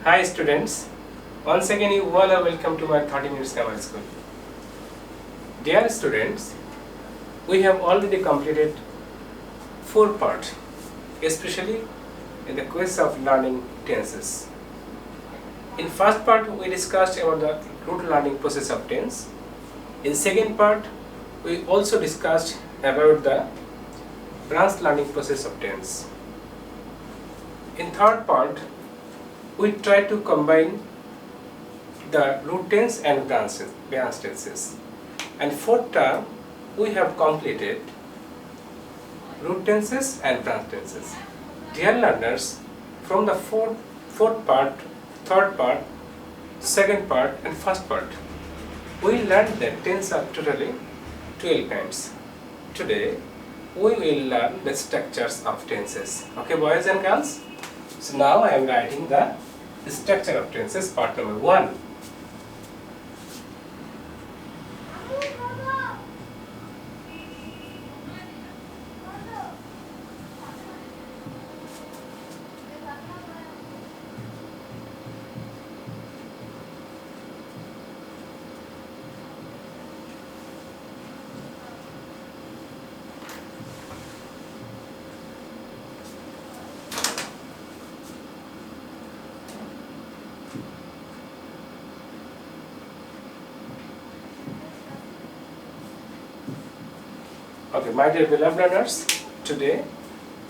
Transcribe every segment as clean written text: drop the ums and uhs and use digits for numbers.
Hi students, once again you all are welcome to my 30 minutes grammar school. Dear students, we have already completed 4 parts, especially in the quiz of learning tenses. In first part we discussed about the root learning process of tense. In second part we also discussed about the branch learning process of tense. In third part we try to combine the root tense and branch tenses. And fourth term, we have completed root tenses and branch tenses. Dear learners, from the fourth part, third part, second part and first part, we learned that tense are totally 12 kinds. Today, we will learn the structures of tenses. Okay, boys and girls? So now I am writing the structure of tenses, part number 1. Okay, my dear beloved learners, today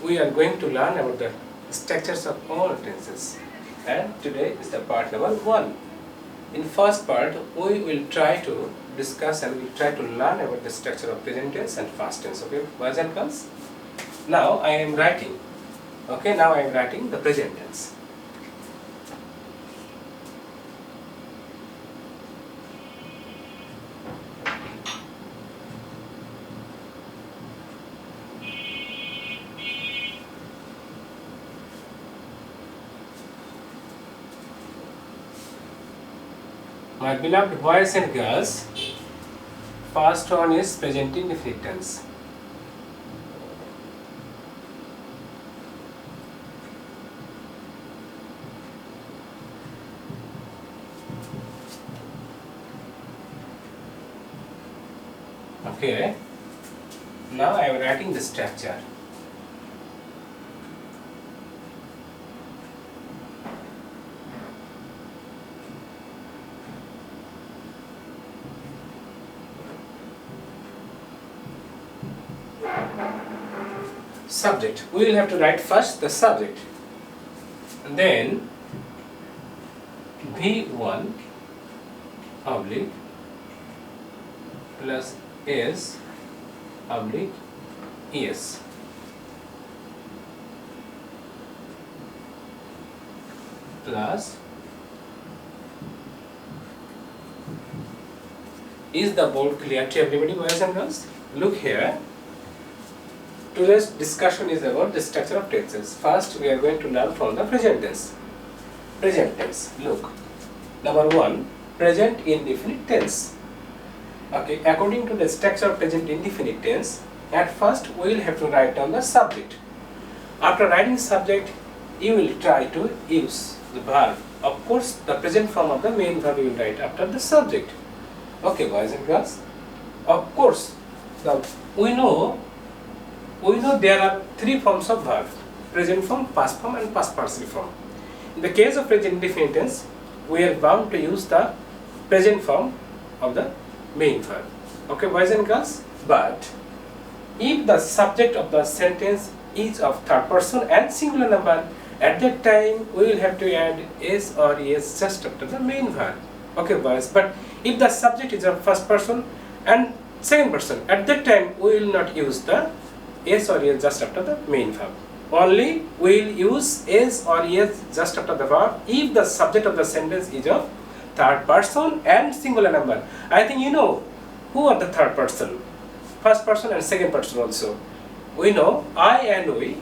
we are going to learn about the structures of all tenses, and today is the part number 1. In first part, we will try to discuss and we will try to learn about the structure of present tense and past tense. Okay, boys and girls? Now I am writing. Okay, now I am writing the present tense. My beloved boys and girls, first one is present indefinite tense. Okay, now I am writing the structure. Subject. We will have to write first the subject, and then V1 oblique plus S oblique ES. Plus, is the board clear to everybody, boys and girls? Look here. Today's discussion is about the structure of tenses. First, we are going to learn from the present tense. Present tense. Look. Number 1, present indefinite tense. Okay, according to the structure of present indefinite tense, at first we will have to write down the subject. After writing subject, you will try to use the verb. Of course, the present form of the main verb you will write after the subject. Okay, boys and girls. Of course, we know there are 3 forms of verb: present form, past form and past participle form. In the case of present indefinite tense, we are bound to use the present form of the main verb. Okay, boys and girls? But if the subject of the sentence is of third person and singular number, at that time we will have to add s or es just after the main verb. Okay, boys? But if the subject is of first person and second person, at that time we will not use the s or es just after the main verb. Only we will use s or es just after the verb if the subject of the sentence is of third person and singular number. I think you know who are the third person, first person and second person also. We know I and we,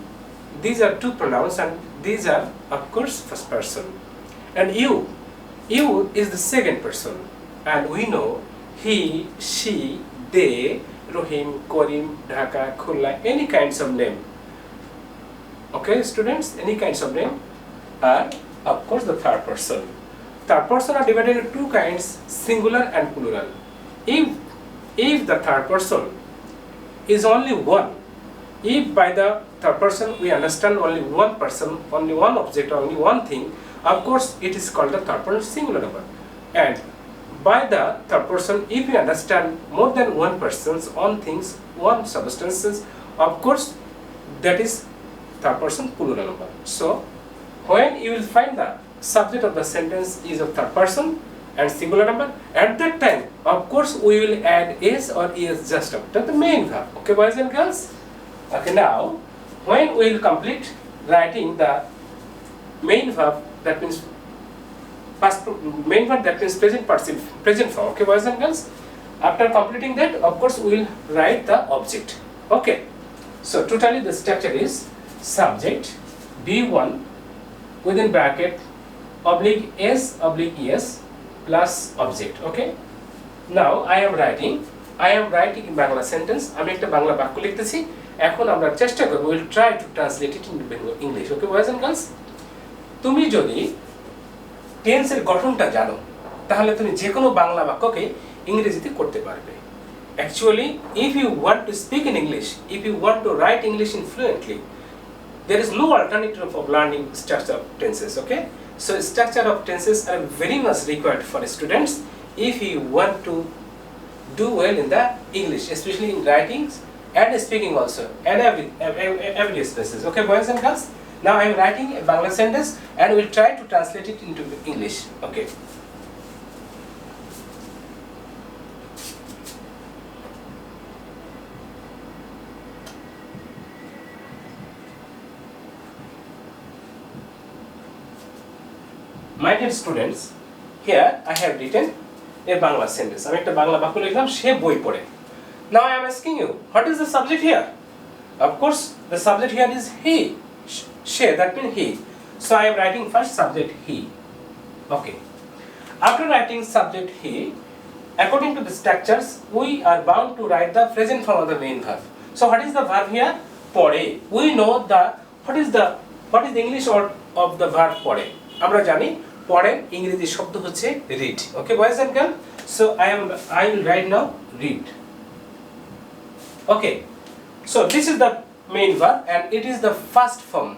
these are 2 pronouns and these are of course first person. And you is the second person, and we know he, she, they, Rohim, Korim, Dhaka, Khulla, any kinds of name. Okay, students, any kinds of name are Of course, the third person. Third person are divided into two kinds, singular and plural. If the third person is only one, if by the third person we understand only one person, only one object, only one thing, of course it is called the third person singular number. And by the third person, if we understand more than one person's own things, one substances, of course that is third person plural number. So when you will find the subject of the sentence is of third person and singular number, at that time of course we will add is or is just after the main verb. Okay, boys and girls? Okay, now when we will complete writing the main verb, that means main verb, that means present form. Okay, boys and girls? After completing that, of course we will write the object. Okay, so totally the structure is subject B1 within bracket oblique S oblique ES plus object. Okay, now I am writing in Bangla sentence. আমি একটা বাংলা বাক্য লিখতেছি। এখন আমরা চেষ্টা করব, we will try to translate it into English. Okay, boys and girls? তুমি যদি টেন্স এর গঠনটা জানো, তাহলে তুমি যে কোনো বাংলা বাক্যকে ইংরেজিতে করতে পারবে। Actually, if you want to speak in English, if you want to write English fluently, there is no alternative of learning structure of tenses. Okay, so structure of tenses are very much required for students if you want to do well in the English, especially in writings and speaking also, and every spaces. Okay, boys and girls? Now I am writing a Bangla sentence and we'll try to translate it into English. Okay. My dear students, here I have written a Bangla sentence. আমি একটা বাংলা বাক্য লিখলাম, সে বই পড়ে। Now I am asking you, what is the subject here? Of course, the subject here is he. She, that means he. So I am writing first subject he. Okay. After writing subject he, according to the structures, we are bound to write the present form of the main verb. So what is the verb here? Pore. We know what is the English word of the verb pore. আমরা জানি পড়ে ইংরেজি শব্দ হচ্ছে read. Okay, boys and girls? So I will write now read. Okay. So this is the main verb and it is the first form.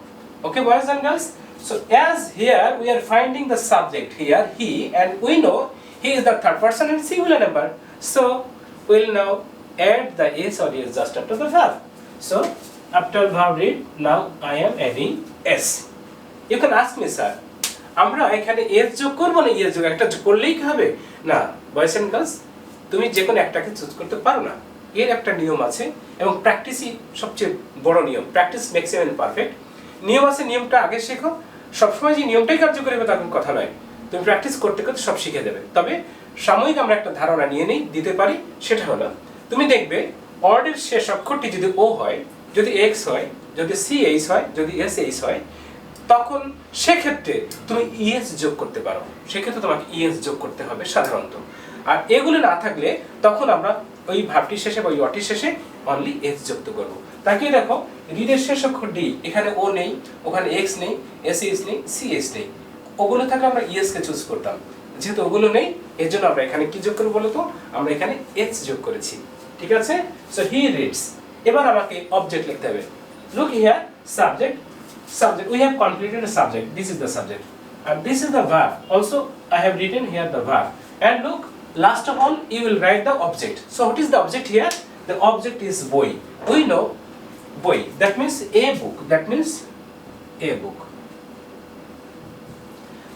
Okay, boys and girls? So as here we are finding the subject here he, and we know he is the third person and singular number. So we will now add the is or is just after the verb. So after verb read, now I am adding s. You can ask me, sir, আমরা এখানে S যোগ করব না ES যোগ একটা করলেই কি হবে? না, বয়েজ এন্ড গার্লস, তুমি যে কোনো একটাকে চুজ করতে পারো না। এর একটা নিয়ম আছে এবং প্র্যাকটিসই সবচেয়ে বড় নিয়ম। Practice makes a man perfect. নিয়ম আছে, নিয়মটা আগে শেখো। সবসময় যে নিয়মটাই কার্যকরী হবে তেমন কথা নয়। তুমি প্র্যাকটিস করতে করতে সব শিখে যাবে। তবে সাময়িক আমরা একটা ধারণা নিয়ে দিতে পারি, সেটা হলো তুমি দেখবে ওয়ার্ডের শেষ অক্ষরটি যদি ও হয়, যদি এক্স হয়, যদি সি এইচ হয়, যদি এস এইচ হয়, তখন সেক্ষেত্রে তুমি ইএস যোগ করতে পারো। সেক্ষেত্রে তোমাকে ইএস যোগ করতে হবে সাধারণত। আর এগুলো না থাকলে তখন আমরা ওই ভাবটির শেষে বা ওই অটির শেষে অনলি এস যুক্ত করব। তাকিয়ে দেখো, রিডের শেষ অক্ষর ডি, এখানে ও নেই, ওখানে এক্স নেই, এস এইচ নেই, সি এইচ নেই। ওগুলো থাকলে আমরা ইএস কে চুজ করতাম। যেহেতু ওগুলো নেই, এর জন্য আমরা এখানে কি যোগ করব বলতো? আমরা এখানে এক্স যোগ করেছি। ঠিক আছে? So he reads. এবার আমাকে অবজেক্ট লিখতে হবে। Look here, subject, we have completed a subject. This is the subject and this is the verb. Also I have written here the verb, and look, last of all you will write the object. So what is the object here? The object is boy. We know boy, that means a book, that means a book.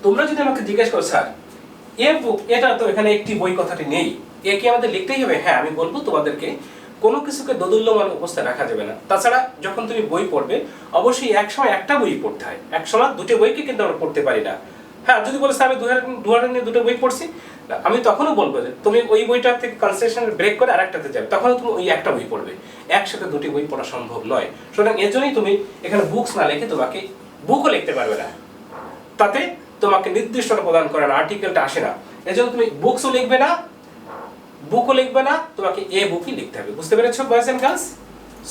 তোমরা যদি আমাকে জিজ্ঞেস করো, sir এ বুক, এটা তো এখানে একটি বই কথাটি নেই, এ কি আমাদের লিখতেই হবে? হ্যাঁ, আমি বলবো তোমাদেরকে কোনো কিছুকে দোদুল্যমান অবস্থায় রাখা যাবে না। তাছাড়া যখন তুমি বই পড়বে, অবশ্যই এক সময় একটা বই পড়তে হয়, এক সময় দুটো বইকে কিন্তু আমরা পড়তে পারি না। হ্যাঁ, যদি বলো আমি 2000 নিয়ে দুটো বই পড়ছি, আমি তখনও বলবো যে তুমি ওই বইটা থেকে কনসেন্ট্রেশন ব্রেক করে আরেকটাতে যাবে, তখনও তুমি ওই একটা বই পড়বে। একসাথে দুটি বই পড়া সম্ভব নয়। সুতরাং এর জন্যই তুমি এখানে বুকস না লিখে তোমাকে বুকও লিখতে পারবে না, তাতে তোমাকে নির্দিষ্টটা প্রদান করে না, আর্টিকেলটা আসে না। এজন্য তুমি বুকসও লিখবে না, বুকও লিখবে না, তোমাকে এ বুকই লিখতে হবে। বুঝতে পেরেছো boys and girls?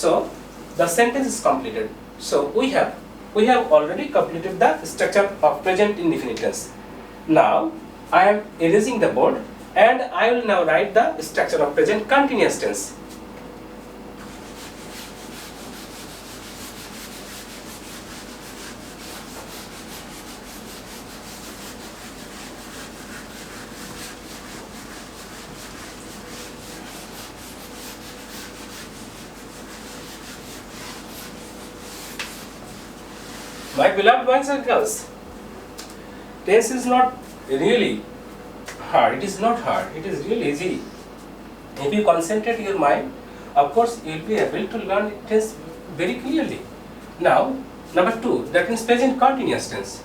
So the sentence is completed. So we have we have already completed the structure of present indefinite tense. Now I am erasing the board and I will now write the structure of present continuous tense. My beloved boys and girls, tense is not really hard. It is not hard. It is really easy. If you concentrate your mind, of course you will be able to learn tense very clearly. Now, number 2, that means present continuous tense.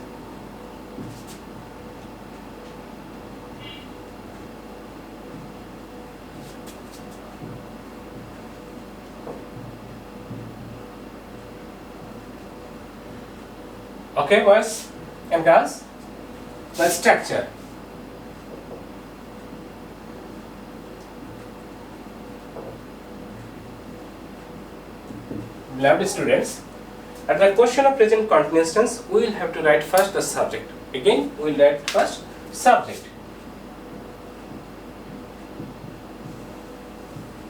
Okay, boys and girls, the structure. Beloved students, at the question of present continuous tense, we will have to write first the subject. Again, we will write first subject.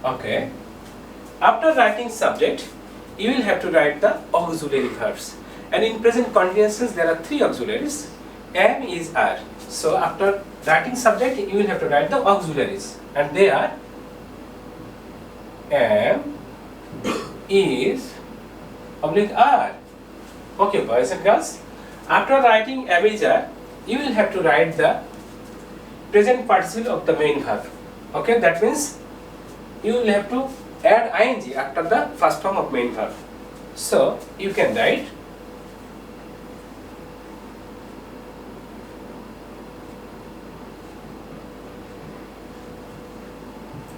Okay. After writing subject, you will have to write the auxiliary verbs. And in present continuous tense, there are 3 auxiliaries. Am, is, are. So after writing subject, you will have to write the auxiliaries, and they are am, is, oblique are. Okay, boys and girls. After writing am, is, are, you will have to write the present participle of the main verb. Okay, that means you will have to add ing after the first form of main verb. So you can write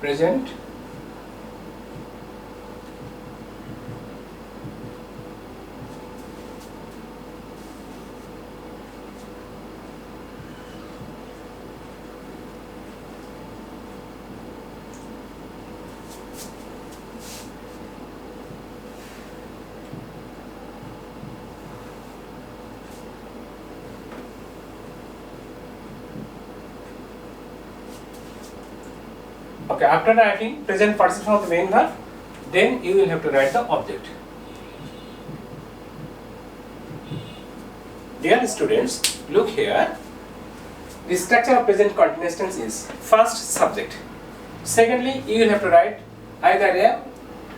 present Okay, after writing present participle of the main verb, then you will have to write the object. Dear students, look here. The structure of present continuous tense is first subject. Secondly, you will have to write either am,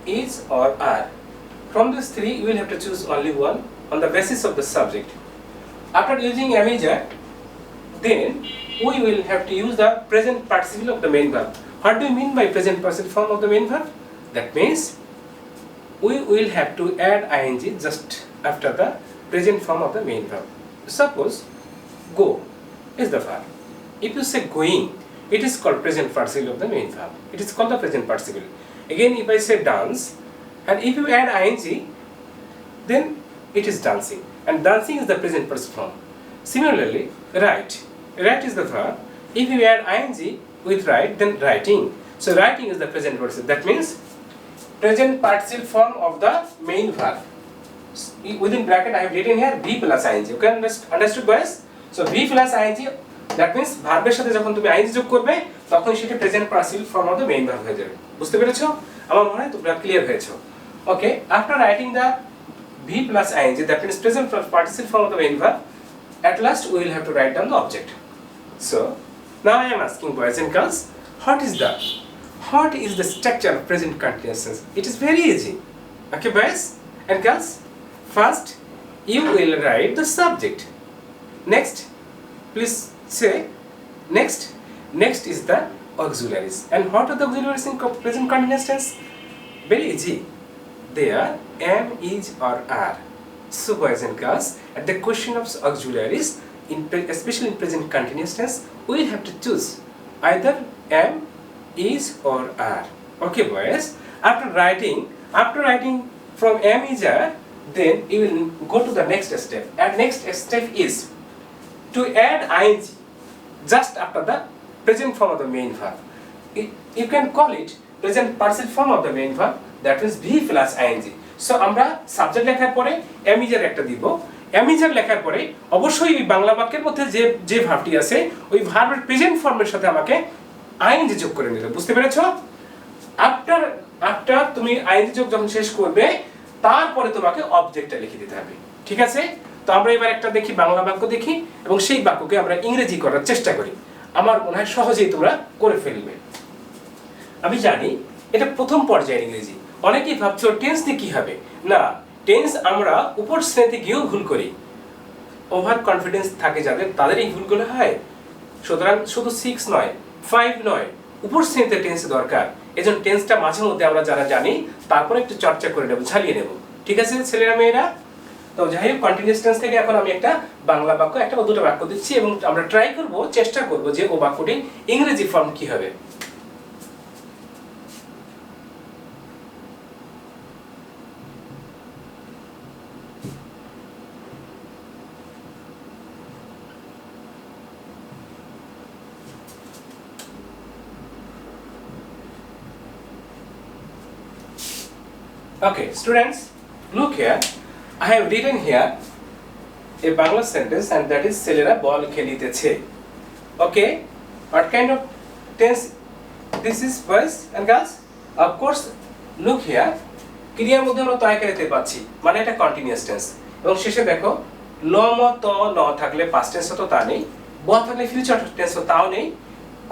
is or are. From these 3, you will have to choose only one on the basis of the subject. After using am, is, are, then we will have to use the present participle of the main verb. What do you mean by present participle form of the main verb? That means we will have to add ing just after the present form of the main verb. Suppose go is the verb. If you say going, it is called present participle of the main verb. It is called the present participle. Again, if I say dance, and if you add ing, then it is dancing, and dancing is the present participle form. Similarly, write. Write is the verb. If you add ing with write, then writing. So writing is the present participle. That means present participle form of the main verb. Within bracket I have written here V plus ing. You can understood boys? So V plus ing, that means ভার্বের সাথে যখন তুমি ing যোগ করবে তখন সেটা present participle form of the main verb হয়ে যাবে। বুঝতে পেরেছো? আমার মনে হয় তোমরা ক্লিয়ার হয়েছো। Okay, after writing the V plus ing, that means present participle form of the main verb, at last we will have to write down the object. So now I am asking boys and girls, what is the structure of present continuous tense? It is very easy. Okay, boys and girls. First, you will write the subject. Next, please say next. Next is the auxiliaries. And what are the auxiliaries in present continuous tense? Very easy. They are am, is or are. So boys and girls, at the question of auxiliaries, especially in present continuous tense, we will have to choose either am, is or are. Okay boys, after writing from am, is, are, then you will go to the next step. And next step is to add ing just after the present form of the main verb. You can call it present participle form of the main verb, that is V plus ing. So আমরা subject লেখার পরে am is are একটা দিব, am is are লেখার পরে অবশ্যই এই বাংলা বাক্যের মধ্যে যে ভার্বটি আছে ওই ভার্বের প্রেজেন্ট ফর্মের সাথে আমাকে আইএনজি যোগ করে নিতে, বুঝতে পেরেছো? আফটার তুমি আইএনজি যোগ যখন শেষ করবে তারপরে তোমাকে অবজেক্টটা লিখে দিতে হবে, ঠিক আছে? তো আমরা এবার একটা দেখি, বাংলা বাক্য দেখি এবং সেই বাক্যকে আমরা ইংরেজি করার চেষ্টা করি। আমার মনে হয় সহজেই তোমরা করে ফেলবে। আমি জানি এটা প্রথম পর্যায়ের ইংরেজি। অনেকেই ভাবছো টেন্স দিয়ে কি হবে। না, টেন্স আমরা উপর শ্রেণীতে গিয়েও ভুল করি। ওভার কনফিডেন্স থাকে যাদের, তাদের এই ভুলগুলো হয়। সুতরাং শুধু 6 নয়, 5 নয়, উপর শ্রেণীতে টেন্স দরকার। এজন্য টেন্সটা মাঝে মধ্যে আমরা যারা জানি তারপরে একটু চর্চা করে নেব, ঝালিয়ে নেব, ঠিক আছে ছেলেরা মেয়েরা? তো যাই হোক, কন্টিনিউয়াস টেন্স থেকে এখন আমি একটা বাংলা বাক্য, একটা বা দুটো বাক্য দিচ্ছি এবং আমরা ট্রাই করব, চেষ্টা করব যে ও বাক্যটির ইংরেজি ফর্ম কি হবে। Okay, students, look here. I have written here a Bangla sentence and that is ছেলেরা বল খেলিতেছে. Okay, what kind of tense this is, boys and girls? Of course, look here. ক্রিয়ার মধ্যে আমরা তয়কারিতে পাচ্ছি, মানে এটা কন্টিনিউয়াস টেন্স। এবং শেষে দেখো ল ম ত ন থাকলে পাস্ট টেন্স তো তা নেই, ব থাকলে ফিউচার টেন্স তো তাও নেই,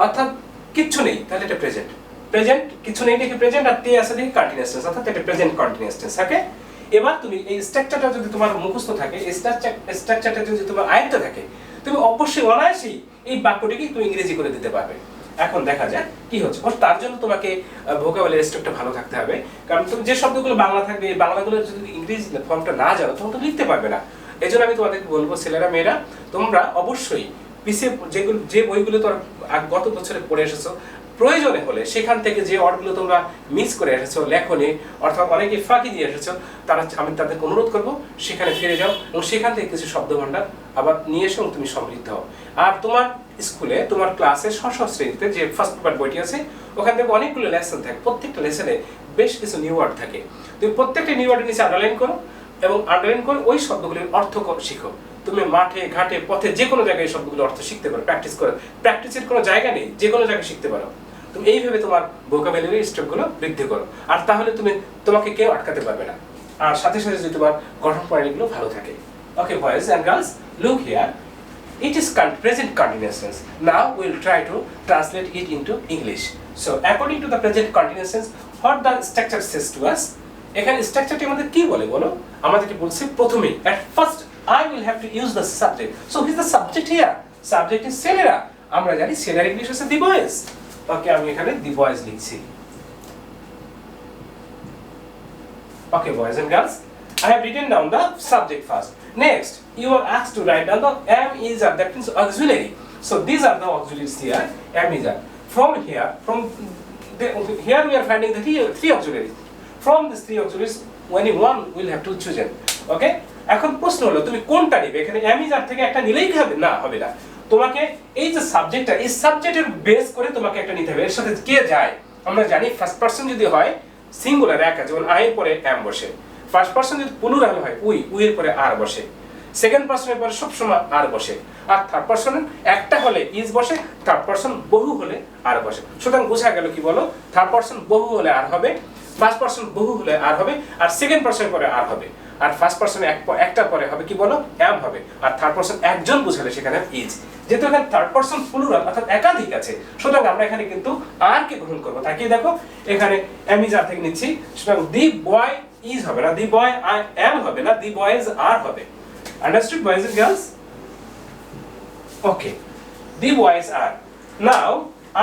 অর্থাৎ কিচ্ছু নেই, তাহলে এটা প্রেজেন্ট। প্রেজেন্ট কিছু নেই দেখে প্রেজেন্ট, আর তে আছে দেখে কন্টিনিউয়াস টেন্স, অর্থাৎ এটা প্রেজেন্ট কন্টিনিউয়াস টেন্স। ওকে, এবার তুমি এই স্ট্রাকচারটা যদি তোমার মুখস্থ থাকে, এই স্ট্রাকচারটা যদি তোমার আয়ত্তে থাকে, তুমি অবশ্যই অনায়াসেই এই বাক্যটিকে তুমি ইংরেজি করে দিতে পারবে। এখন দেখা যাক কি হচ্ছে। তার জন্য তোমাকে ভোকাবুলারি স্ট্রাকচারটা ভালো থাকতে হবে, কারণ তুমি যে শব্দগুলো বাংলা থাকবে এই বাংলাগুলো যদি ইংরেজি ফর্মটা না জানো তখন তো লিখতে পারবে না। এজন্য আমি তোমাদেরকে বলবো, ছেলেরা মেয়েরা, তোমরা অবশ্যই পিছিয়ে যে বইগুলো তোমরা গত বছরে পড়ে এসেছো, প্রয়োজনে হলে সেখান থেকে যে ওয়ার্ডগুলো তোমরা মিস করে এসেছো লেখনে, অর্থাৎ অনেকে ফাঁকি দিয়ে এসেছো, আমি তাদেরকে অনুরোধ করবো সেখানে ফিরে যাও এবং সেখান থেকে কিছু শব্দভাণ্ডার আবার নিয়ে এসে তুমি সমৃদ্ধ হও। আর তোমার স্কুলে, তোমার ক্লাসে ষষ্ঠ শ্রেণীতে যে ফার্স্ট পেপার বইটি আছে ওখান থেকে অনেকগুলো লেসন থাকে, প্রত্যেকটা লেসনে বেশ কিছু নিউ ওয়ার্ড থাকে। তুমি প্রত্যেকটা নিউ ওয়ার্ডের নিচে আন্ডারলাইন করো এবং আন্ডারলাইন করে ওই শব্দগুলির অর্থ শিখো। তুমি মাঠে ঘাটে পথে যে কোনো জায়গায় এই শব্দগুলোর অর্থ শিখতে পারো, প্র্যাকটিস করো। প্র্যাকটিসের কোনো জায়গা নেই, যে কোনো জায়গায় শিখতে পারো। তুমি এইভাবে তোমার ভোকাবুলারি স্টেপগুলো বৃদ্ধি করো, আর তাহলে তোমাকে কেউ আটকাতে পারবে না। আর সাথে সাথে যদি তোমার গঠন প্রণালীগুলো ভালো থাকে। Okay boys and girls, look here, it is present continuous tense. Now we will try to translate it into English. So according to the present continuous tense, what the structure says to us, এখানে স্ট্রাকচারটি আমাদের কি বলে বলো? আমাদেরকে বলছে প্রথমে at first I will have to use the subject. So who is the subject here? Subject is ছেলেরা। আমরা জানি ছেলের ইংলিশ হচ্ছে the boys. ওকে, আমি এখানে the boys লিখছি। Okay boys and girls, I have written down the subject first. Next, you are asked to write down the am is are, that means auxiliary. So these are the auxiliaries here. Am is are. Here we are finding the three auxiliaries. From these three auxiliaries, only one will have to choose. Okay? এখন প্রশ্ন হলো তুমি কোনটা নেবে? এখানে am is are থেকে একটা নিলেই কি হবে? না, হবে না। তোমাকে এই যে সাবজেক্টটা, এই সাবজেক্টের বেস করে তোমাকে একটা নিতে হবে। এর সাথে কে যায়? আমরা জানি ফার্স্ট পারসন যদি হয় সিঙ্গুলার একা, যেমন I এর পরে am বসে। ফার্স্ট পারসন যদি প্লুরাল হয় উই এর পরে আর বসে। সেকেন্ড পারসনের পরে সবসময় আর বসে। আর থার্ড পারসন একটা হলে ইজ বসে, থার্ড পারসন বহু হলে আর বসে। সুতরাং বোঝা গেল কি বলো? থার্ড পারসন বহু হলে আর হবে, ফার্স্ট পারসন বহু হলে আর হবে, আর সেকেন্ড পারসনের পরে আর হবে। আর ফার্স্ট পারসন একটা পরে হবে কি বলো? অ্যাম হবে। আর থার্ড পারসন একজন বোঝালে সেখানে ইজ। যেহেতু এখানে থার্ড পারসন প্লুরাল অর্থাৎ একাধিক আছে, সুতরাং আমরা এখানে কিন্তু আর কে গ্রহণ করবো। তাকিয়ে দেখো, এখানে অ্যাম ইজ আর থেকে নিচ্ছি। সুতরাং দি বয় ইজ হবে না, দি বয় am হবে না, দি বয়েজ আর হবে। Understood boys and girls? Okay, the boys are. Now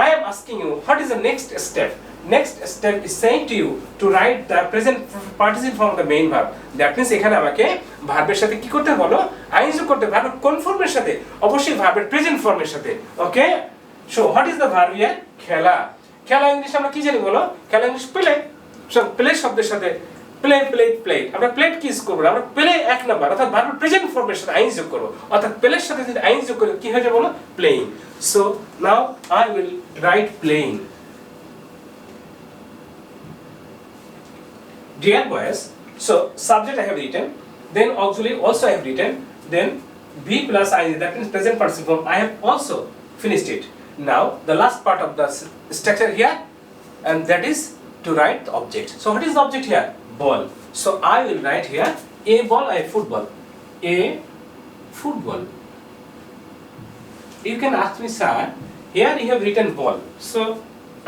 I am asking you, what is the next step? Next step is saying to you to write the present participle form of the main verb. That means এখানে আমাকে ভার্বের সাথে কি করতে বলো? আইনযোগ করতে, ভার্বের কোন ফর্মের সাথে? অবশ্যই ভার্বের প্রেজেন্ট ফর্মের সাথে। Okay, so what is the verb here? খেলা। খেলা ইংলিশ আমরা কি জানি বলো? খেলা ইংলিশ প্লে। সো প্লে শব্দের সাথে প্লে আমরা প্লেট কি ইউজ করব? আমরা প্লে এক নাম্বার, অর্থাৎ ভার্বের প্রেজেন্ট ফর্মের সাথে আইন যোগ করব। অর্থাৎ প্লের সাথে যদি আইন যোগ করি কি হয়ে যাবে বলো? Playing. So now I will write playing. Dear boys, So subject I have written, then auxiliary also I have written, then be plus ing, that means present participle form, I have also finished it. Now the last part of the structure here, and that is to write the object. So what is the object here? Ball. So I will write here a ball, a football. A football. You can ask me, sir, here you have written ball. So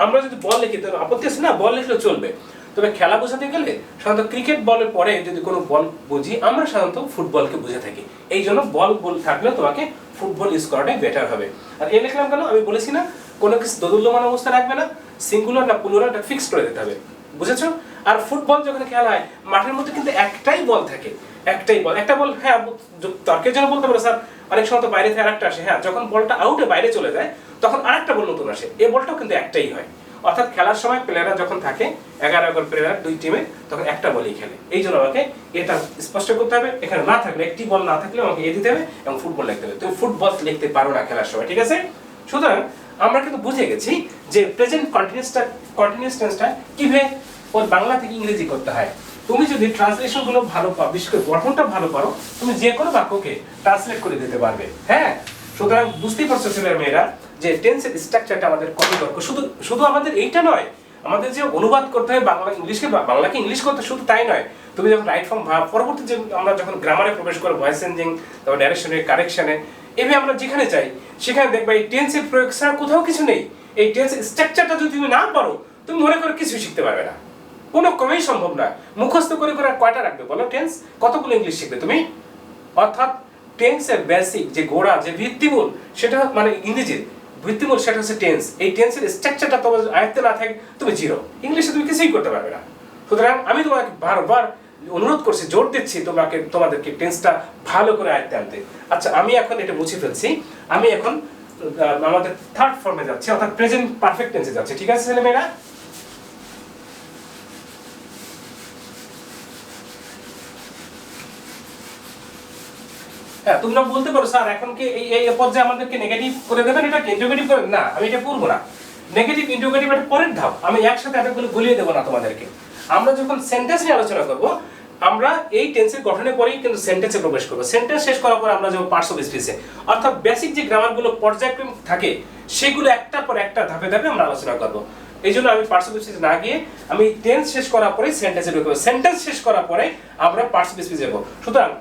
আমরা যদি বল লিখি তো আপত্তি আছে না, বল লিখলে চলবে। তবে খেলা বোঝাতে গেলে সাধারণত ক্রিকেট বলের পরে যদি কোনো বল বুঝি, আমরা সাধারণত ফুটবলকে বুঝে থাকি। এই জন্য বল বল থাকলে তোমাকে ফুটবল ইউজ করাটাই বেটার হবে। আর এ লিখলাম কেন, আমি বলেছি না কোনো কিছু দোদুল্যমান অবস্থা রাখবে না, সিঙ্গুলার না প্লুরাল এটা ফিক্স করে দিতে হবে, বুঝেছো? আর ফুটবল যখন খেলা হয় মাঠের মধ্যে কিন্তু একটাই বল থাকে, একটাই বল, একটা বল। হ্যাঁ, তর্কের জন্য বলতে পারো স্যার অনেক সময় তো বাইরে থেকে আরেকটা আসে। হ্যাঁ, যখন বলটা আউটে বাইরে চলে যায় তখন আরেকটা বল নতুন আসে। এই বলটাও কিন্তু একটাই হয়। অর্থাৎ খেলার সময় প্লেয়াররা যখন থাকে 11 প্লেয়ার দুই টিমে, তখন একটা বলই খেলে। এই জন্য আমাকে এটা স্পষ্ট করতে হবে, এখানে না থাকলে একটি বল না থাকলে আমাকে এ দিতে হবে এবং ফুটবল লিখতে হবে। তুমি ফুটবল লিখতে পারো না খেলার সময়, ঠিক আছে? সুতরাং আমরা কিন্তু বুঝে গেছি যে প্রেজেন্ট কন্টিনিউয়াস টেন্সটা কিভাবে ওর বাংলা থেকে ইংরেজি করতে হয়। তুমি যদি ট্রান্সলেশন গুলো ভালো পাও, বিশেষ করে গঠনটা ভালো পারো, তুমি যে কোনো বাক্যকে ট্রান্সলেট করে দিতে পারবে। হ্যাঁ, সুতরাং বুঝতেই পারছো ছেলেরা মেয়েরা যে টেন্সের স্ট্রাকচারটা আমাদের কত দরকার। শুধু আমাদের এইটা নয়, আমাদের যে অনুবাদ করতে হয় বাংলা ইংলিশকে, বাংলাকে ইংলিশ করতে, শুধু তাই নয়, তুমি যখন রাইট ফর্ম ভার্ব, পরবর্তী যে আমরা যখন গ্রামারে প্রবেশ করব, ভয়েস চেঞ্জিং, তারপর ডাইরেকশনে, কারেকশনে, এভাবে আমরা যেখানে চাই সেখানে দেখবা এই টেন্সের প্রয়োগ ছাড়া কোথাও কিছু নেই। এই টেন্সের স্ট্রাকচারটা যদি তুমি না পারো, তুমি মনে করে কিছু শিখতে পারবে না, কোনো ক্রমেই সম্ভব না। মুখস্থ করে করে কয়টা রাখবে বলো টেন্স? কতগুলো ইংলিশ শিখবে তুমি? অর্থাৎ টেন্সের বেসিক যে গোড়া, যে ভিত্তিমূল, সেটা মানে ইংরেজির ভিত্তিমূল, সেটা হচ্ছে টেন্স। এই টেন্সের স্ট্রাকচারটা তোমার আয়ত্তে না থাকে, তুমি জিরো, ইংলিশে তুমি কিছুই করতে পারবে না। সুতরাং আমি তোমাকে বারবার অনুরোধ করছি, জোর দিচ্ছি তোমাদেরকে টেন্সটা ভালো করে আয়ত্তে আনতে। আচ্ছা, আমি এখন এটা মুছে ফেলছি, আমি এখন আমাদের থার্ড ফর্মে যাচ্ছি, অর্থাৎ প্রেজেন্ট পারফেক্ট টেন্সে যাচ্ছি। ঠিক আছে ছেলেমেয়েরা? হ্যাঁ, তোমরা বলতে পারো স্যার এখন কি এই পর্যায়ে আমাদেরকে নেগেটিভ করে দেবেন, এটা ইন্টিগ্রেটিভ করে না, আমি এটা করব না। নেগেটিভ ইন্টিগ্রেটিভ এটা পরের ধাপ, আমি একসাথে এতগুলো গুলিয়ে দেব না তোমাদেরকে। আমরা যখন সেন্টেন্স নিয়ে আলোচনা করব, আমরা এই টেন্সের গঠনের পরেই কিন্তু সেন্টেন্সে প্রবেশ করব। সেন্টেন্স শেষ করার পর আমরা যাব পার্টস অফ স্পিচে, অর্থাৎ বেসিক যে গ্রামারগুলো পর্যায়ক্রম থাকে সেগুলো একটা পর একটা ধাপে ধাপে আমরা আলোচনা করব। এই জন্য আমি পার্টস অফ স্পিচ না গিয়ে আমি টেন্স শেষ করার পরে সেন্টেন্সে ঢুকবো, সেন্টেন্স শেষ করার পরে আমরা পার্টস অফ স্পিচ যাব। সুতরাং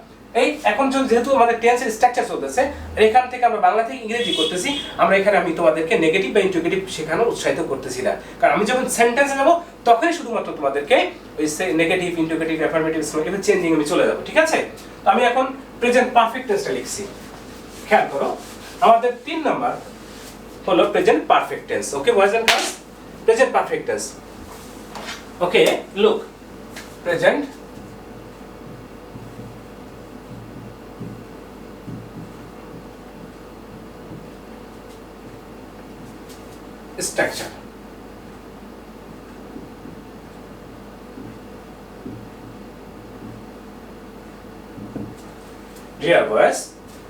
এই এখন যেহেতু আমাদের টেন্সের স্ট্রাকচার চলতেছে, এখান থেকে আমরা বাংলা থেকে ইংরেজি করতেছি, আমরা এখানে আমি তোমাদেরকে নেগেটিভ বা ইন্টিগ্রেটিভ শেখানো উৎসাহিত করতেছি না। কারণ আমি যখন সেন্টেন্স নেব তখনই শুধুমাত্র তোমাদেরকে ওই নেগেটিভ, ইন্টিগ্রেটিভ, অ্যাফার্মেটিভ, এভাবে চেঞ্জিং আমি চলে যাব। ঠিক আছে? তো আমি এখন প্রেজেন্ট পারফেক্ট টেন্সটা লিখছি। খেয়াল করো, আমাদের 3 নাম্বার হলো present perfect tense. Okay boys and girls, present perfect tense. Okay, look, present structure. Dear boys,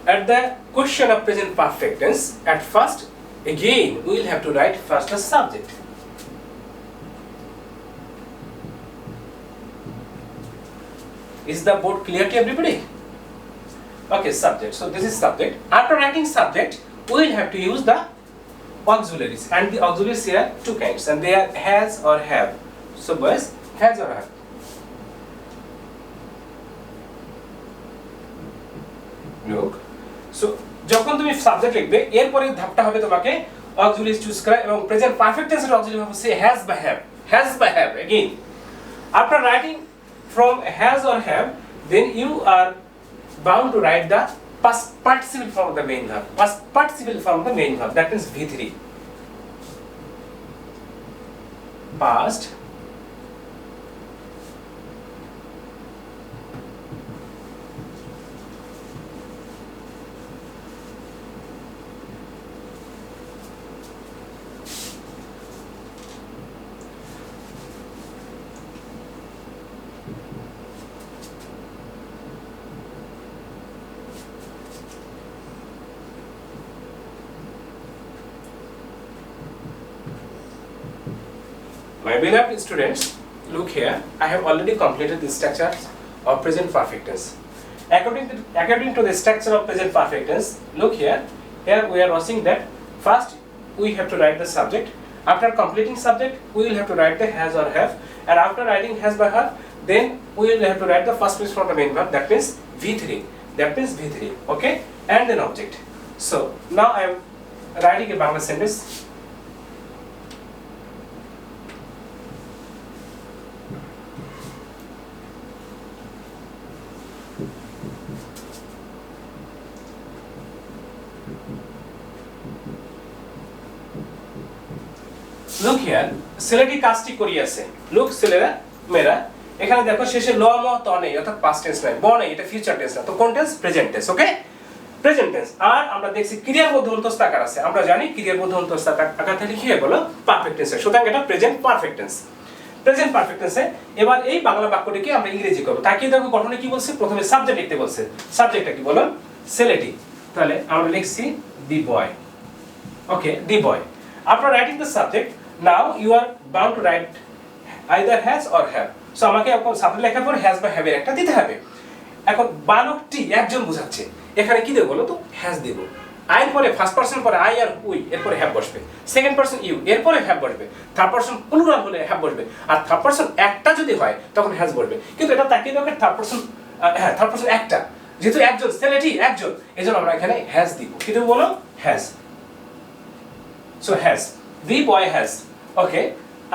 at the question of present perfect tense, at first again we will have to write first the subject. Is the board clear to everybody? Okay, subject. So this is subject. After writing subject, we will have to use the auxiliaries, and the auxiliaries here are 2 kinds, and they are has or have. So boys, has or have. Look, so যখন তুমি subject লিখবে এরপরে ধাপটা হবে তোমাকে auxiliaries choose করা, এবং present perfect টেন্সের auxiliary হবে সে has বা have, has বা have. Again, after writing from has or have, then you are bound to write the past participle form of the main verb. Past participle form of the main verb, that means V3. Past My beloved students, look here, I have already completed the structure of present perfect tense. According to the structure of present perfect tense, look here. Here we are watching that first we have to write the subject. After completing subject, we will have to write the has or have, and after writing has by have, then we will have to write the first place from the main verb. That means V3. That means V3. Okay, and then object. So now I am writing a Bangla sentence. Look here, ছেলেটি কাজটি করিয়াছে। Look ছেলেরা মেয়েরা এখানে দেখো শেষে ল ম ত নেই, অর্থাৎ পাস্ট টেন্স নাই, ব নেই, এটা ফিউচার টেন্স না, তো কোন tense? Present tense. Okay, present tense. আর আমরা দেখছি ক্রিয়ার মধ্যে অন্তস্থ আকার আছে, আমরা জানি ক্রিয়ার মধ্যে অন্তস্থ আকার থেকে কি হয়ে গেল? Perfect tense. সুতরাং এটা present perfect tense. Present perfect টেন্সে এবার এই বাংলা বাক্যটিকে আমরা ইংরেজি করব। তাকিয়ে দেখো গঠনে কি বলছে, প্রথমে সাবজেক্ট লিখতে বলছে। সাবজেক্টটা কি বলো? ছেলেটি। তাহলে আমরা লিখছি দি বয়। ওকে, দি বয়। After writing the subject, now you are bound to write either has or have. So আমাকে এখন সাবজেক্ট লেখার পর has বা have এর একটা দিতে হবে। এখন বালকটি একজন বোঝাচ্ছে, এখানে কি দেব বলো তো? has Dev. I এর পরে ফার্স্ট পারসন পরে I আর উই, এরপরে have বসবে। সেকেন্ড পারসন ইউ, এরপরে have বসবে। থার্ড পারসন প্লুরাল হলে have বসবে। আর থার্ড পারসন একটা যদি হয় তখন has বসবে। কিন্তু এটা তাকিয়ে দেখো থার্ড পারসন, হ্যাঁ থার্ড পারসন একটা, যেহেতু একজন ছেলেটি একজন, এজন্য আমরা এখানে has দিব। কি দেব বলো? has. So has, the boy has. Okay,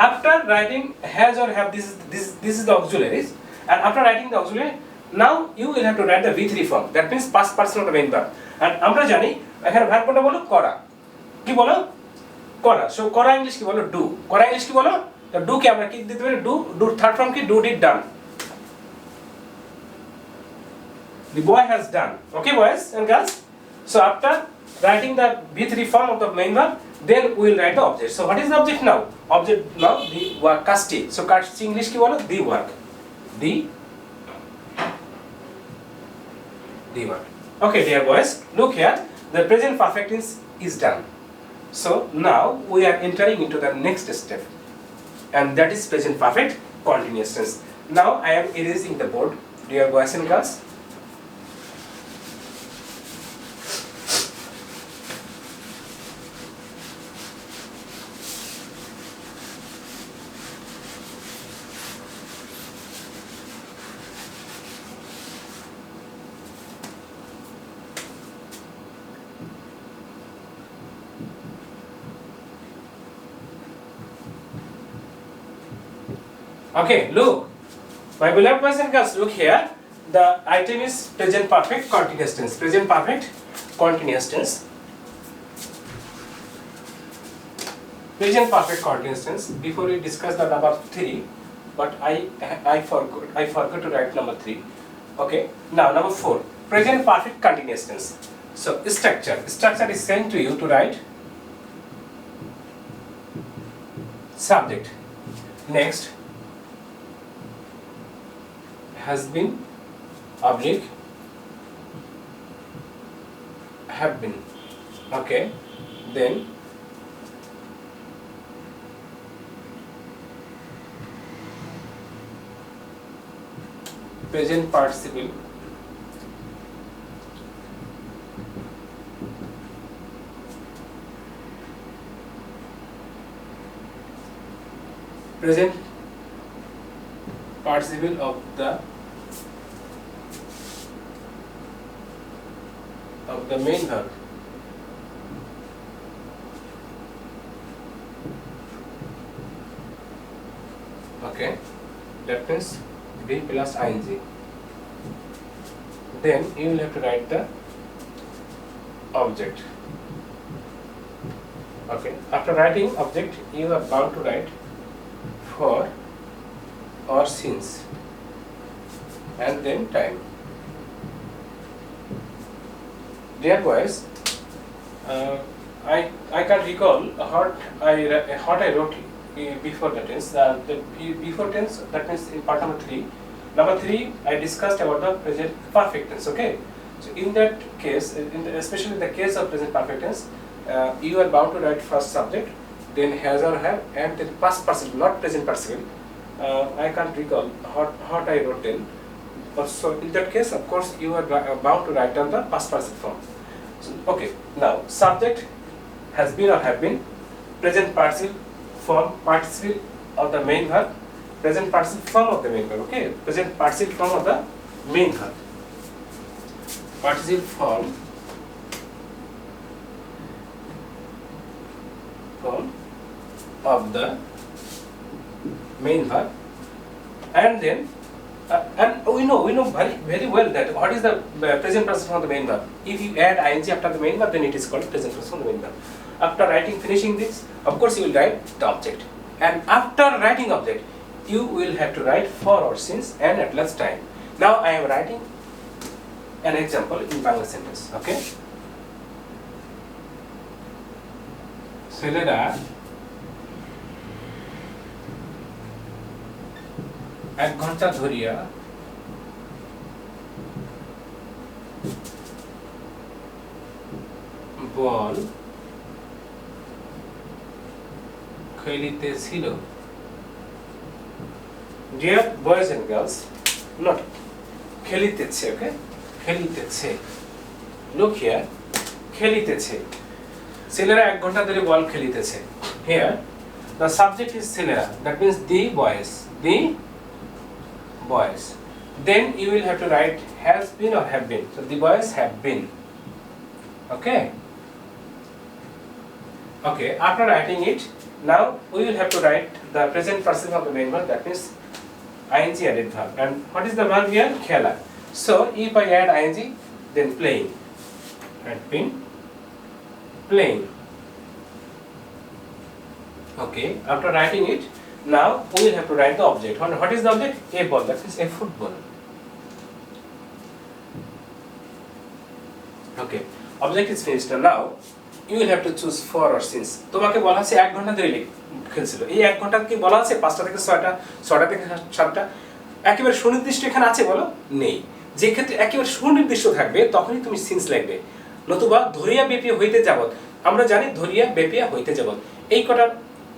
after writing has or have, this is the auxiliaries, and after writing the auxiliary, now you will have to write the V3 form. That means past person of the main verb. And আমরা জানি এখানে verb কোনটা বলো? করা। কি বলো? করা। So করা ইংলিশ কি বলো? do. করা ইংলিশ কি বলো? তো do কে আমরা কি দিতে পারি? do থার্ড ফর্ম কি? do did done. The boy has done. Okay boys and girls. So after writing the V3 form of the main verb, then we will write the object. So what is the object now? Object now the work kasti. So kasti English ki bolo? The work. The work. Okay dear boys, look here, the present perfect tense is done. So now we are entering into the next step, and that is present perfect continuous tense. Now I am erasing the board, dear boys and girls. Okay, look, my beloved boys and girls, look here. The item is present perfect continuous tense. Present perfect continuous tense. Present perfect continuous tense. Before we discuss the number 3, but I forgot to write number 3. Okay, now number 4. Present perfect continuous tense. So structure is sent to you to write subject. Next, has been, object, have been. Okay, then present participle, present participle of the main verb. Okay, that means be plus ing. Then you will have to write the object. Okay, after writing object, you are bound to write for or since, and then time. Dear boys, I can't recall what I wrote before the tense. The before tense, that means in part number 3. Number 3, I discussed about the present perfect tense. Okay, so in that case, especially in the case of present perfect tense, you are bound to write first subject, then has or have, and then past participle, not present participle. I can't recall what I wrote in. But so in that case, of course, you are bound to write down the past participle form. So, okay, now subject has been or have been, present participle form, participle of the main verb, present participle form of the main verb. Okay, present participle form of the main verb. Participle form of the main verb, and then and we know very well that what is the present participle form of the main verb. If you add ing after the main verb, then it is called present participle form of the main verb. After finishing this, of course you will write the object, and after writing object, you will have to write for or since and at last time. Now I am writing an example in Bangla sentence. Okay, ছেলেরা এক ঘন্টা ধরিয়া বল খেলিতেছিল. Dear boys and girls, not খেলিতেছে, okay? খেলিতেছে. Look here, খেলিতেছে. ছেলেরা এক ঘন্টা ধরে বল খেলিতেছে. Here, the subject is ছেলেরা. That means the boys. The boys. Then you will have to write has been or have been. So the boys have been. Okay. Okay. After writing it, now we will have to write the present participle of the main verb. That means ing added verb. And what is the verb here? Khela. So if I add ing, then playing. Had been playing. Okay. After writing it, now we will have to write the object. What is the object? A ball. That means a football. Okay. Object is finished. Now you will have to choose for or since. তোমাকে বলা আছে 1 ঘন্টা ধরে খেলছিল। এই 1 ঘন্টা কি বলা আছে 5টা থেকে 6টা, 6টা থেকে 7টা? একেবারে সুনির্দিষ্ট এখানে আছে বলো? নেই। যে ক্ষেত্রে একেবারে সুনির্দিষ্ট থাকবে তখনই তুমি সিন্স লিখবে। নতুবা ধরিয়া বেপিয়া হইতে যাবত। আমরা জানি ধরিয়া বেপিয়া হইতে যাবত। এই কটার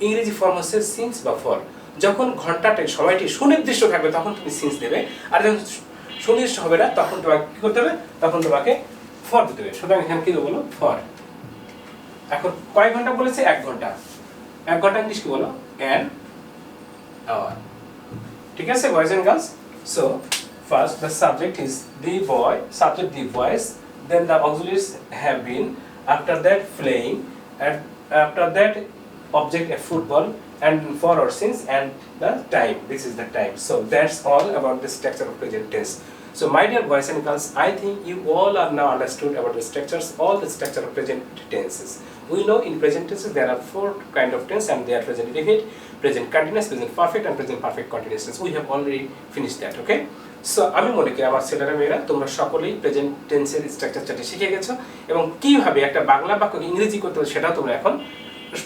ইংরেজি ফর্ম হচ্ছে সিন্স বা ফর। যখন ঘন্টাতে সময়টি সুনির্দিষ্ট থাকবে তখন তুমি সিন্স দেবে, আর যখন সুনির্দিষ্ট হবে না তখন তোমাকে কি করতে হবে? তখন তোমাকে ফর দিতে হবে। সুতরাং এখানে কি বলো? ফর। এখন কয় ঘন্টা বলেছে? 1 ঘন্টা। 1 ঘন্টা ইংলিশ কি বলো? an hour. ঠিক আছে boys and girls? So first the subject is the boy, subject the boys, then the auxiliaries have been, after that playing, and after that object a football, and for or since, and the time. This is the time. So that's all about the structure of present tense. So my dear boys and girls, I think you all are now understood about the structures, all the structure of present tenses. We know in present tenses there are 4 kind of tense, and they are present indefinite, present continuous, present perfect, and present perfect continuous tense. We have already finished that. Okay. So আমি মনে করি আমার ছেলেরা মেয়েরা তোমরা সকলেই present টেন্সের স্ট্রাকচারটা শিখে গেছো, এবং কিভাবে একটা বাংলা বাক্য ইংরেজি করতে হবে সেটাও তোমরা এখন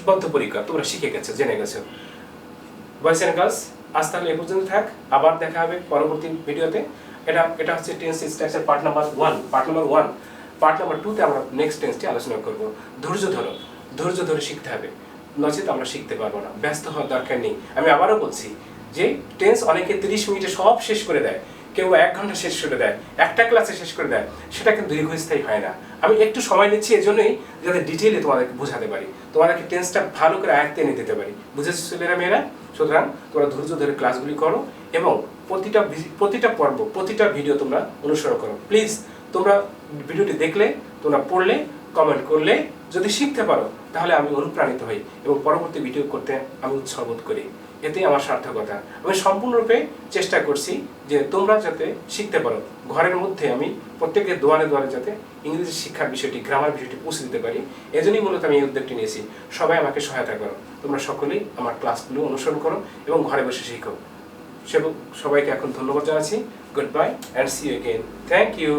বদ্ধপরিকর, তোমরা শিখে গেছো, জেনে গেছো। বয়েজ এন্ড গার্লস, আজ তাহলে এই পর্যন্ত থাক, আবার দেখা হবে পরবর্তী ভিডিওতে। এটা হচ্ছে tense structure part number 1। Part number 2 তে আমরা নেক্সট টেন্সটি আলোচনা করব। ধৈর্য ধরে শিখতে হবে, নচেত আমরা শিখতে পারবো না। ব্যস্ত হওয়ার দরকার নেই। আমি আবারও বলছি যে টেন্স অনেকে 30 মিনিটে সব শেষ করে দেয়, কেউ 1 ঘন্টা শেষ করে দেয়, একটা ক্লাসে শেষ করে দেয়, সেটা কিন্তু দীর্ঘস্থায়ী হয় না। আমি একটু সময় নিচ্ছি এজন্যই যাতে ডিটেইলে তোমাদেরকে বোঝাতে পারি, তোমাদেরকে টেন্সটা ভালো করে আয়ত্তে এনে দিতে পারি। বুঝেছো ছেলেরা মেয়েরা? সুতরাং তোমরা ধৈর্য ধরে ক্লাসগুলি করো এবং প্রতিটা পর্ব, প্রতিটা ভিডিও তোমরা অনুসরণ করো। প্লিজ তোমরা ভিডিওটি দেখলে, তোমরা পড়লে, কমেন্ট করলে যদি শিখতে পারো তাহলে আমি অনুপ্রাণিত হই এবং পরবর্তী ভিডিও করতে আমি উৎসাহ বোধ করি। এতেই আমার সার্থকতা। আমি সম্পূর্ণরূপে চেষ্টা করছি যে তোমরা যাতে শিখতে পারো। ঘরের মধ্যে আমি প্রত্যেকের দোয়ারে যাতে ইংরেজি শিক্ষার বিষয়টি, গ্রামার বিষয়টি পৌঁছে দিতে পারি, এজন্যই মূলত আমি এই উদ্যোগটি নিয়েছি। সবাই আমাকে সহায়তা করো। তোমরা সকলেই আমার ক্লাসগুলো অনুসরণ করো এবং ঘরে বসে শিখো। সবাইকে এখন ধন্যবাদ জানাচ্ছি। Goodbye and see you again. Thank you.